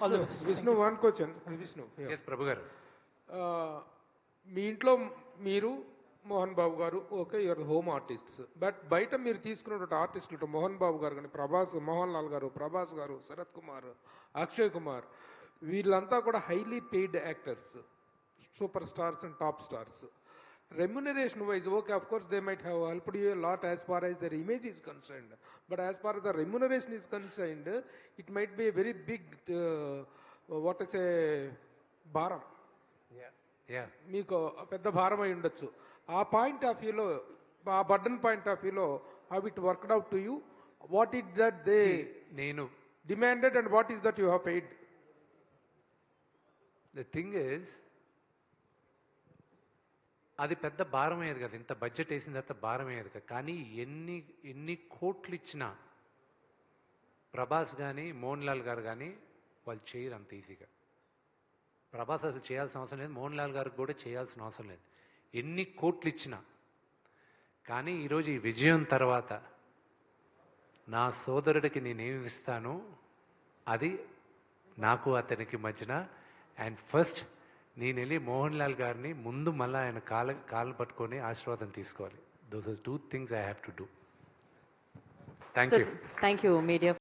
all the best. Vishnu, one question. Vishnu. Yeah. Yes Prabhu garu. మీ ఇంట్లో మీరు Mohan Babu garu okay your home artists, but బయట మీరు తీసుకున్నటువంటి ఆర్టిస్టులు మోహన్ బాబు గారు కానీ ప్రభాస్, మోహన్ లాల్ గారు, ప్రభాస్ గారు, శరత్ కుమార్, అక్షయ్ కుమార్, వీళ్ళంతా కూడా highly paid actors, super stars and top stars. Remuneration wise, okay, of course they might have helped you a lot as far as their image is concerned, but as far as the remuneration is concerned, it might be a very big what I say భారం. మీకు పెద్ద భారం అయి ఉండొచ్చు. ఆ point of వ్యూలో, ఆ burden point of వ్యూలో how it worked out to you, what it that they నేను demanded and what is that you have paid? The thing is, అది పెద్ద భారం అయ్యేది కదా, ఇంత బడ్జెట్ వేసిన తర్వాత భారం అయ్యేది కదా. కానీ ఎన్ని కోట్లు ఇచ్చినా ప్రభాస్ కానీ మోహన్ లాల్ గారు కానీ వాళ్ళు చేయరు అంత ఈజీగా. ప్రభాస్ అసలు చేయాల్సిన అవసరం లేదు, మోహన్ లాల్ గారికి కూడా చేయాల్సిన అవసరం లేదు, ఎన్ని కోట్లు ఇచ్చినా. కానీ ఈరోజు ఈ విజయం తర్వాత నా సోదరుడికి నేనేమి ఇస్తాను, అది నాకు అతనికి మధ్యన. అండ్ ఫస్ట్ నేను వెళ్ళి మోహన్ లాల్ గారిని ముందు మళ్ళీ ఆయన కాళ్ళు పట్టుకొని ఆశీర్వాదం తీసుకోవాలి. Those are 2 things I have to do. Thank you. Thank you, media.